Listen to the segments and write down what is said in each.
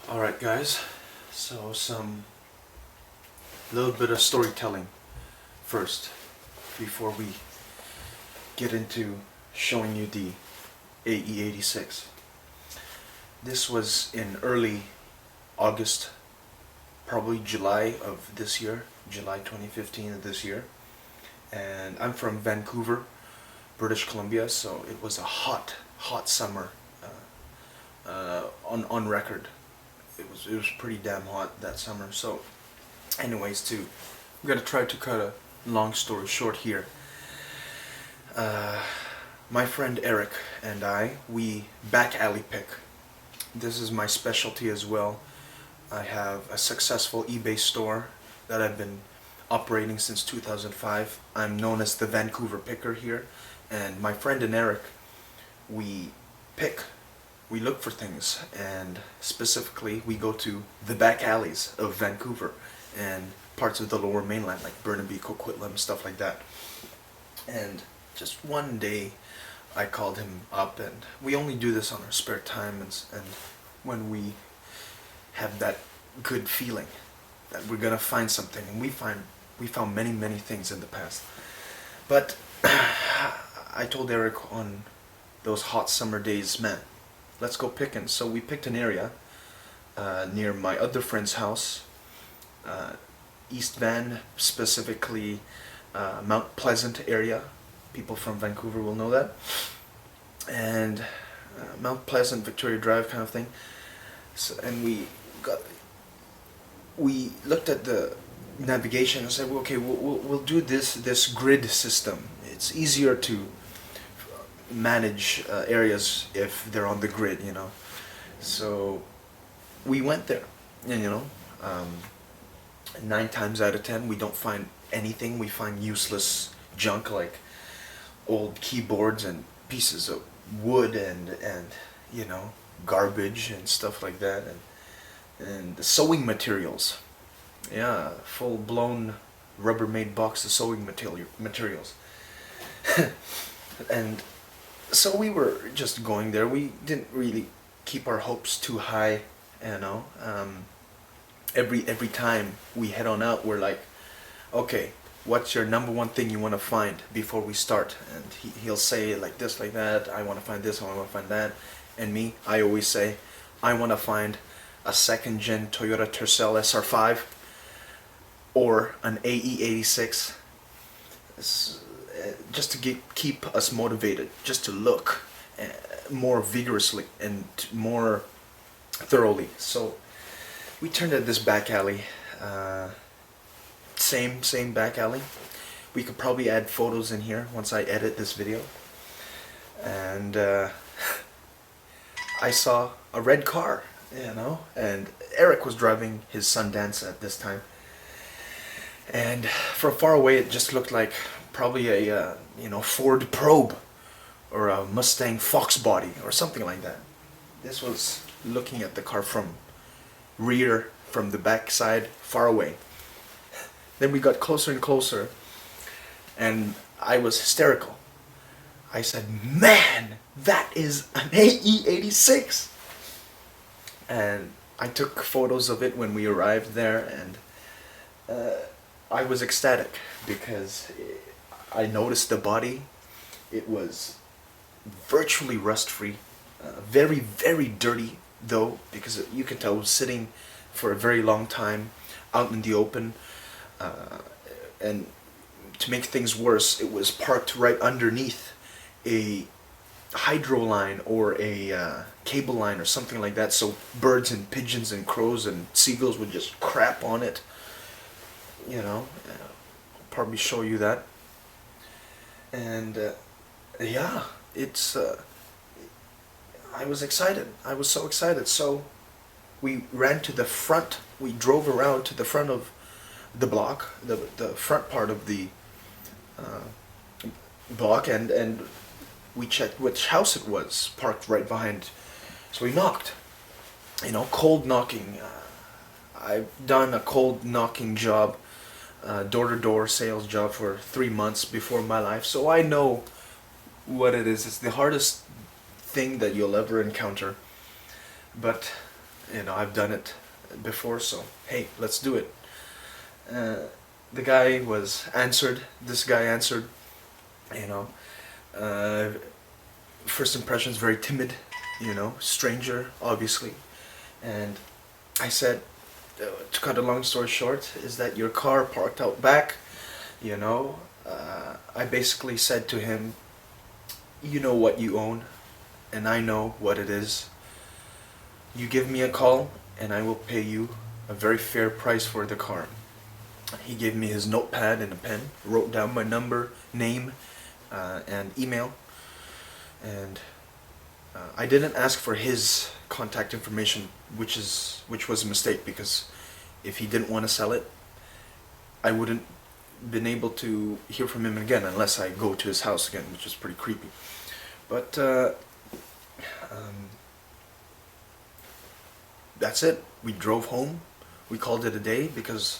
Alright guys, so some little bit of storytelling first before we get into showing you the AE86. This was in early August, probably July of this year, July 2015 of this year, and I'm from Vancouver, British Columbia, so it was a hot summer on record. It was pretty damn hot that summer. So anyways, I'm gonna try to cut a long story short here. My friend Eric and we back alley pick. This is my specialty as well. I have a successful eBay store that I've been operating since 2005. I'm known as the Vancouver Picker here, and my friend and Eric, we look for things, and specifically we go to the back alleys of Vancouver and parts of the lower mainland like Burnaby, Coquitlam, stuff like that. And just one day I called him up, and we only do this on our spare time and when we have that good feeling that we're gonna find something, and we found many things in the past. But I told Eric on those hot summer days, man, let's go picking. So we picked an area near my other friend's house, East Van, specifically Mount Pleasant area. People from Vancouver will know that. And Mount Pleasant, Victoria Drive kind of thing. So, and we looked at the navigation and said, well, okay, we'll do this grid system. It's easier to manage areas if they're on the grid, you know. So we went there, and 9 times out of 10 we don't find anything. We find useless junk like old keyboards and pieces of wood and garbage and stuff like that, and the sewing materials. Yeah, full-blown Rubbermaid box of sewing materials. And so we were just going there. We didn't really keep our hopes too high, Every time we head on out, we're like, okay, what's your number one thing you want to find before we start? And he'll say like this, like that, I want to find this, I want to find that. And me, I always say, I want to find a second-gen Toyota Tercel SR5 or an AE86. Just to keep us motivated, just to look more vigorously and more thoroughly. So we turned at this back alley, same back alley. We could probably add photos in here once I edit this video. And I saw a red car, and Eric was driving his Sundance at this time. And from far away it just looked like probably a Ford Probe or a Mustang Fox Body or something like that. This was looking at the car from the back side, far away. Then we got closer and closer, and I was hysterical. I said, man, that is an AE86! And I took photos of it when we arrived there, and I was ecstatic because I noticed the body. It was virtually rust-free, very dirty though, because you can tell it was sitting for a very long time out in the open, and to make things worse, it was parked right underneath a hydro line or a cable line or something like that, so birds and pigeons and crows and seagulls would just crap on it. I'll probably show you that. And yeah, it's I was excited. I was so excited. So we ran to the front. We drove around to the front of the block, the front part of the block, and we checked which house it was, parked right behind. So we knocked. Cold knocking. I've done a cold knocking job, door-to-door sales job for 3 months before my life, so I know what it is. It's the hardest thing that you'll ever encounter. But You know, I've done it before, so hey, let's do it. The guy was answered. This guy answered. You know, first impressions very timid. You know, stranger, obviously. And I said, to cut a long story short, is that your car parked out back? You know, I basically said to him, you know what you own, and I know what it is. You give me a call, and I will pay you a very fair price for the car. He gave me his notepad and a pen, wrote down my number, name, and email, and I didn't ask for his contact information, which was a mistake, because if he didn't want to sell it, I wouldn't been able to hear from him again unless I go to his house again, which is pretty creepy. But that's it. We drove home. We called it a day because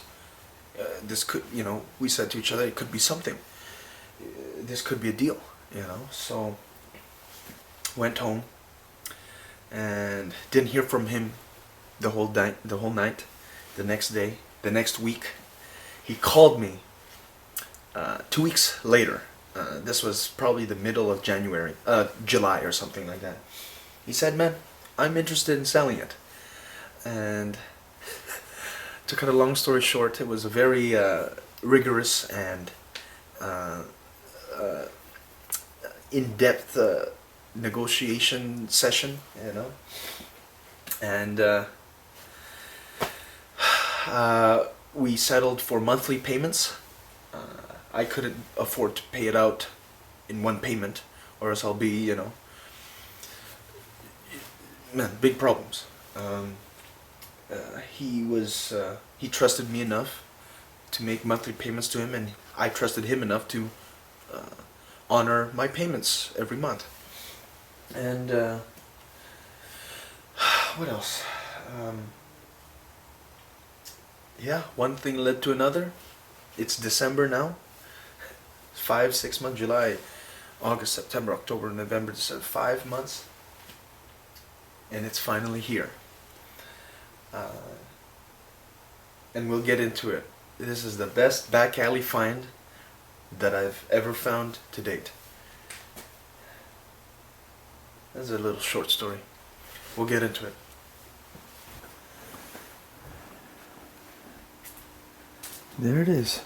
this could, you know, we said to each other, it could be something. This could be a deal, you know. So went home and didn't hear from him the whole night. The next day, the next week, he called me 2 weeks later. This was probably the middle of July or something like that. He said, man, I'm interested in selling it. And to cut a long story short, it was a very rigorous and in-depth negotiation session, you know. And we settled for monthly payments. I couldn't afford to pay it out in one payment, or else I'll be, you know, man, big problems. He trusted me enough to make monthly payments to him, and I trusted him enough to honor my payments every month. And what else? Yeah, one thing led to another. It's December now. 5-6 months, July, August, September, October, November, December, 5 months. And it's finally here. And we'll get into it. This is the best back alley find that I've ever found to date. That's a little short story. We'll get into it. There it is.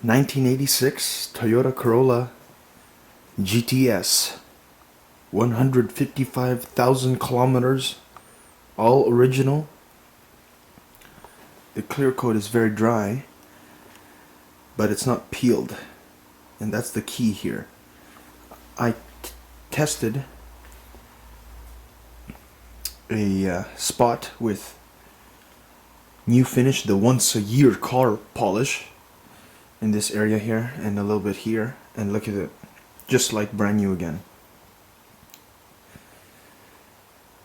(1986) Toyota Corolla GTS, 155,000 kilometers, all original. The clear coat is very dry, but it's not peeled, and that's the key here. I tested a spot with new finish, the once a year car polish, in this area here and a little bit here, and look at it, just like brand new again.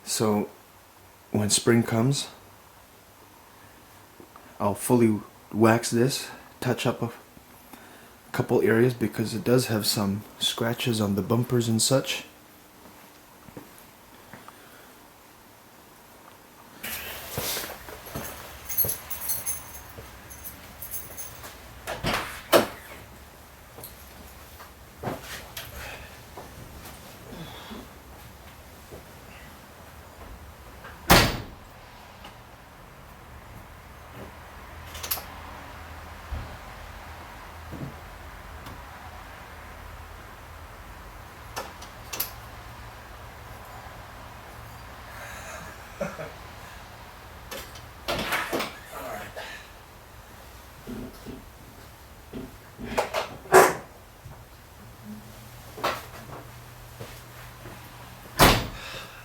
So when spring comes, I'll fully wax this, touch up a couple areas because it does have some scratches on the bumpers and such.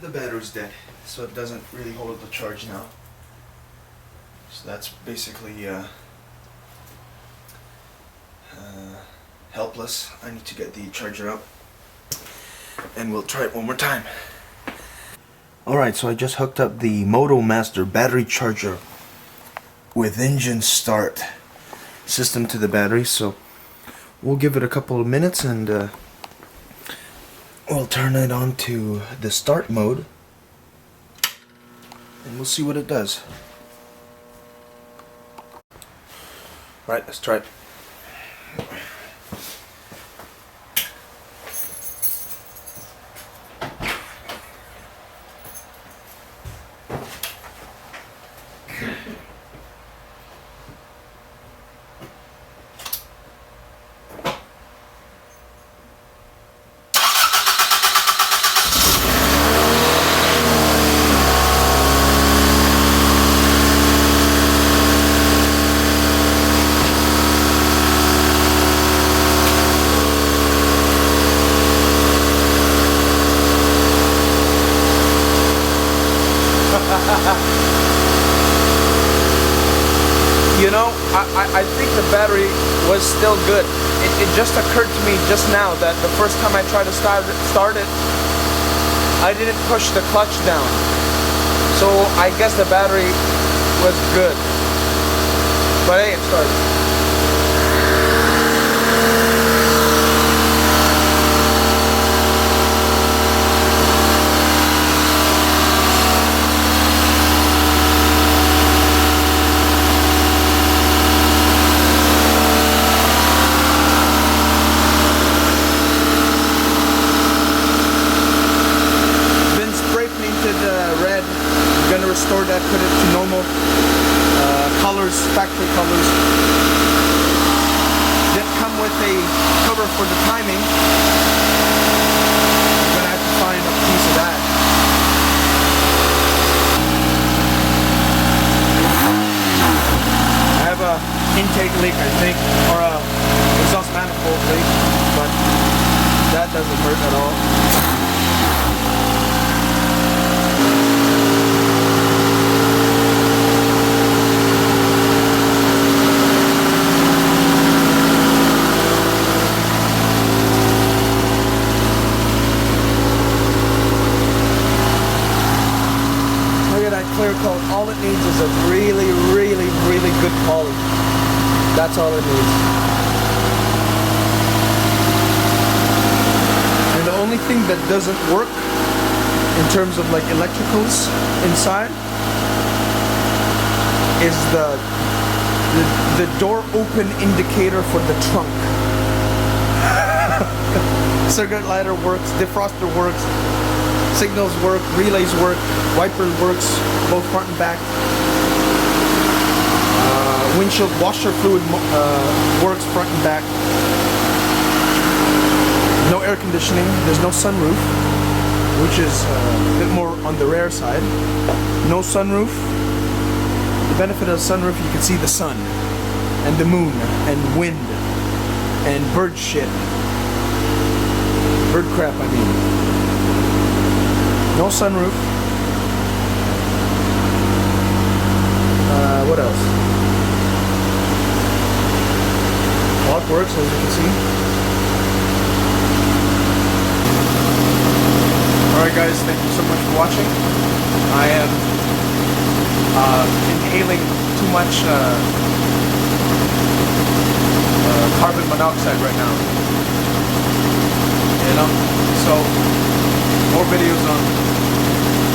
The battery's dead, so it doesn't really hold the charge now. So that's basically helpless. I need to get the charger up, and we'll try it one more time. Alright, so I just hooked up the Moto Master battery charger with engine start system to the battery. So we'll give it a couple of minutes and we'll turn it on to the start mode and we'll see what it does. Alright, let's try it. You know, I think the battery was still good. It just occurred to me just now that the first time I tried to start it, I didn't push the clutch down. So I guess the battery was good. But hey, it started. Red. I'm gonna restore that, put it to normal colors, factory colors. Did come with a cover for the timing. I'm gonna have to find a piece of that. I have a intake leak, I think, or a exhaust manifold leak, but that doesn't hurt at all. Clear coat. All it needs is a really good polish. That's all it needs. And the only thing that doesn't work in terms of like electricals inside is the door open indicator for the trunk. Circuit lighter works, defroster works, signals work, relays work, wiper works, both front and back. Windshield washer fluid works front and back. No air conditioning, there's no sunroof, which is a bit more on the rare side. No sunroof. The benefit of the sunroof, you can see the sun, and the moon, and wind, and bird shit. Bird crap, I mean. No sunroof. What else? Lock works, as you can see. Alright guys, thank you so much for watching. I am inhaling too much carbon monoxide right now. You know? So, more videos on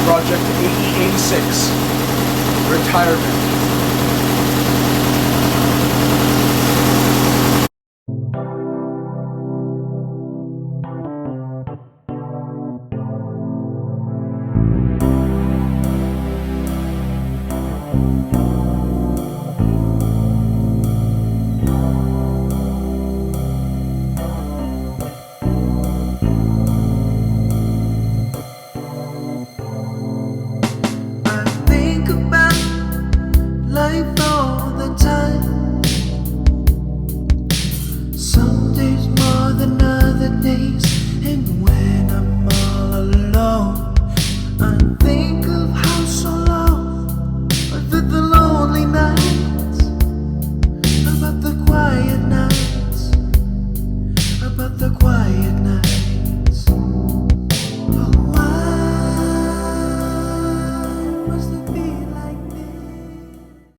Project AE86 retirement.